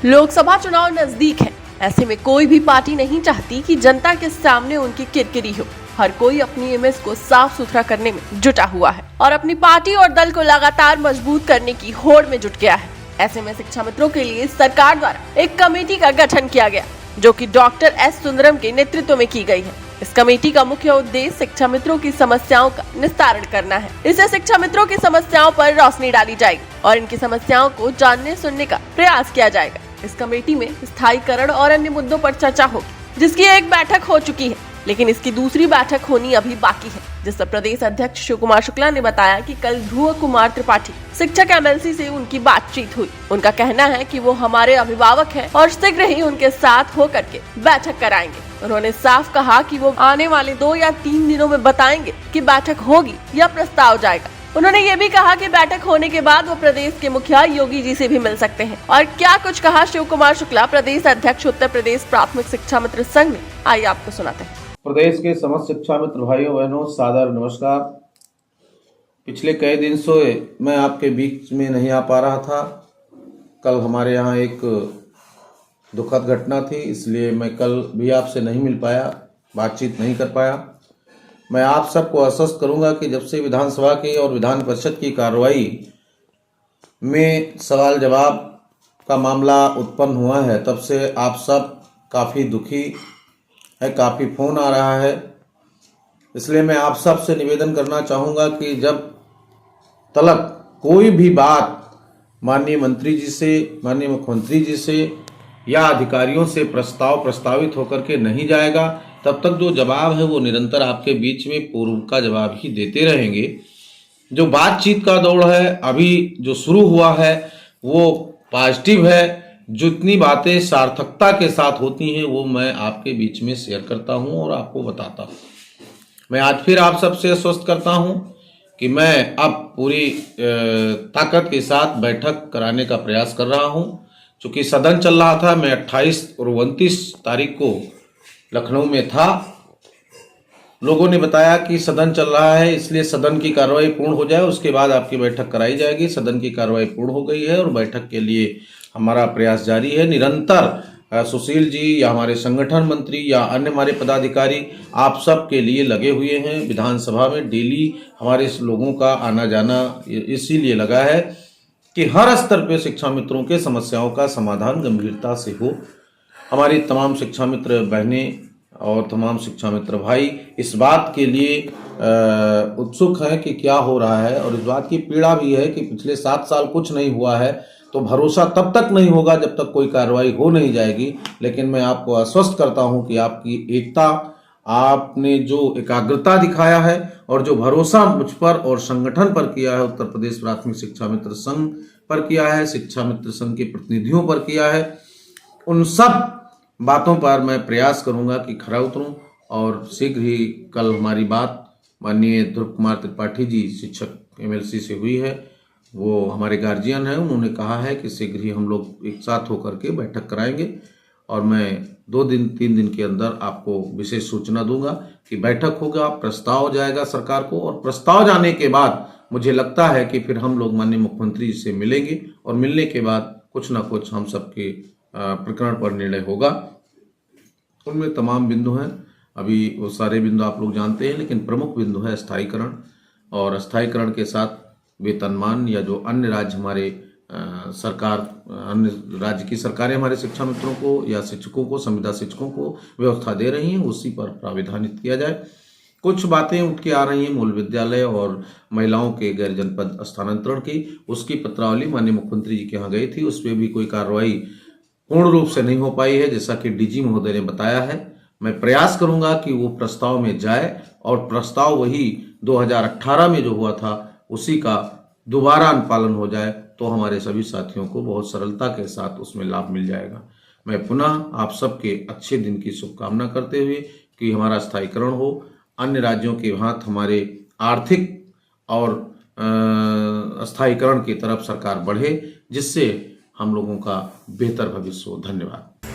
लोकसभा चुनाव नजदीक है। ऐसे में कोई भी पार्टी नहीं चाहती कि जनता के सामने उनकी किरकिरी हो। हर कोई अपनी इमेज को साफ सुथरा करने में जुटा हुआ है और अपनी पार्टी और दल को लगातार मजबूत करने की होड़ में जुट गया है। ऐसे में शिक्षा मित्रों के लिए सरकार द्वारा एक कमेटी का गठन किया गया, जो कि डॉक्टर एस सुंदरम के नेतृत्व में की गई है। इस कमेटी का मुख्य उद्देश्य शिक्षा मित्रों की समस्याओं का निस्तारण करना है। इससे शिक्षा मित्रों की समस्याओं पर रोशनी डाली जाएगी और इनकी समस्याओं को जानने सुनने का प्रयास किया जाएगा। इस कमेटी में स्थायीकरण और अन्य मुद्दों पर चर्चा होगी, जिसकी एक बैठक हो चुकी है, लेकिन इसकी दूसरी बैठक होनी अभी बाकी है। जिस पर प्रदेश अध्यक्ष शिव कुमार शुक्ला ने बताया कि कल ध्रुव कुमार त्रिपाठी शिक्षक एमएलसी से उनकी बातचीत हुई। उनका कहना है कि वो हमारे अभिभावक हैं और शीघ्र ही उनके साथ होकर के बैठक कराएंगे। उन्होंने साफ कहा कि वो आने वाले 2 या 3 दिनों में बताएंगे कि बैठक होगी या प्रस्ताव जाएगा। उन्होंने ये भी कहा कि बैठक होने के बाद वो प्रदेश के मुखिया योगी जी से भी मिल सकते हैं। और क्या कुछ कहा शिव कुमार शुक्ला, प्रदेश अध्यक्ष उत्तर प्रदेश प्राथमिक शिक्षा मित्र संघ ने, आइए आपको सुनाते हैं। प्रदेश के समस्त शिक्षा मित्र भाइयों बहनों, सादर नमस्कार। पिछले कई दिन से मैं आपके बीच में नहीं आ पा रहा था। कल हमारे यहाँ एक दुखद घटना थी, इसलिए मैं कल भी आपसे नहीं मिल पाया, बातचीत नहीं कर पाया। मैं आप सबको आश्वस्त करूंगा कि जब से विधानसभा की और विधान परिषद की कार्रवाई में सवाल जवाब का मामला उत्पन्न हुआ है, तब से आप सब काफ़ी दुखी है, काफ़ी फ़ोन आ रहा है। इसलिए मैं आप सब से निवेदन करना चाहूँगा कि जब तलक कोई भी बात माननीय मंत्री जी से, माननीय मुख्यमंत्री जी से या अधिकारियों से प्रस्तावित होकर के नहीं जाएगा, तब तक जो जवाब है वो निरंतर आपके बीच में पूर्व का जवाब ही देते रहेंगे। जो बातचीत का दौर है अभी जो शुरू हुआ है वो पॉजिटिव है। जितनी बातें सार्थकता के साथ होती हैं वो मैं आपके बीच में शेयर करता हूं और आपको बताता हूं। मैं आज फिर आप सबसे आश्वस्त करता हूं कि मैं अब पूरी ताकत के साथ बैठक कराने का प्रयास कर रहा हूं। चूँकि सदन चल रहा था, मैं 28 और 29 तारीख को लखनऊ में था। लोगों ने बताया कि सदन चल रहा है, इसलिए सदन की कार्रवाई पूर्ण हो जाए, उसके बाद आपकी बैठक कराई जाएगी। सदन की कार्रवाई पूर्ण हो गई है और बैठक के लिए हमारा प्रयास जारी है। निरंतर सुशील जी या हमारे संगठन मंत्री या अन्य हमारे पदाधिकारी आप सब के लिए लगे हुए हैं। विधानसभा में डेली हमारे लोगों का आना जाना इसीलिए लगा है कि हर स्तर पे शिक्षा मित्रों के समस्याओं का समाधान गंभीरता से हो। हमारी तमाम शिक्षा मित्र बहनें और तमाम शिक्षा मित्र भाई इस बात के लिए उत्सुक हैं कि क्या हो रहा है, और इस बात की पीड़ा भी है कि पिछले 7 साल कुछ नहीं हुआ है, तो भरोसा तब तक नहीं होगा जब तक कोई कार्रवाई हो नहीं जाएगी। लेकिन मैं आपको आश्वस्त करता हूं कि आपकी एकता, आपने जो एकाग्रता दिखाया है और जो भरोसा मुझ पर और संगठन पर किया है, उत्तर प्रदेश प्राथमिक शिक्षा मित्र संघ पर किया है, शिक्षा मित्र संघ के प्रतिनिधियों पर किया है, उन सब बातों पर मैं प्रयास करूंगा कि खरा उतरूं। और शीघ्र ही कल हमारी बात माननीय ध्रुव कुमार त्रिपाठी जी शिक्षक एमएलसी से हुई है। वो हमारे गार्जियन हैं, उन्होंने कहा है कि शीघ्र ही हम लोग एक साथ होकर के बैठक कराएंगे और मैं 2 दिन 3 दिन के अंदर आपको विशेष सूचना दूंगा कि बैठक होगा, प्रस्ताव जाएगा सरकार को, और प्रस्ताव जाने के बाद मुझे लगता है कि फिर हम लोग माननीय मुख्यमंत्री जी से मिलेंगे और मिलने के बाद कुछ ना कुछ हम सबके प्रकरण पर निर्णय होगा। उनमें तमाम बिंदु हैं, अभी वो सारे बिंदु आप लोग जानते हैं, लेकिन प्रमुख बिंदु है स्थायीकरण, और स्थायीकरण के साथ वेतनमान या जो अन्य राज्य हमारे अन्य राज्य की सरकारें हमारे शिक्षा मित्रों को या शिक्षकों को, संविदा शिक्षकों को व्यवस्था दे रही हैं, उसी पर प्राविधानित किया जाए। कुछ बातें उठ के आ रही हैं मूल विद्यालय और महिलाओं के गैर जनपद स्थानांतरण की, उसकी पत्रावली माननीय मुख्यमंत्री जी के यहाँ गई थी, उस पर भी कोई कार्रवाई पूर्ण रूप से नहीं हो पाई है, जैसा कि डीजी महोदय ने बताया है। मैं प्रयास करूंगा कि वो प्रस्ताव में जाए और प्रस्ताव वही 2018 में जो हुआ था उसी का दोबारा अनुपालन हो जाए, तो हमारे सभी साथियों को बहुत सरलता के साथ उसमें लाभ मिल जाएगा। मैं पुनः आप सबके अच्छे दिन की शुभकामना करते हुए कि हमारा स्थायीकरण हो, अन्य राज्यों के हाथ हमारे आर्थिक और स्थायीकरण की तरफ सरकार बढ़े, जिससे हम लोगों का बेहतर भविष्य हो। धन्यवाद।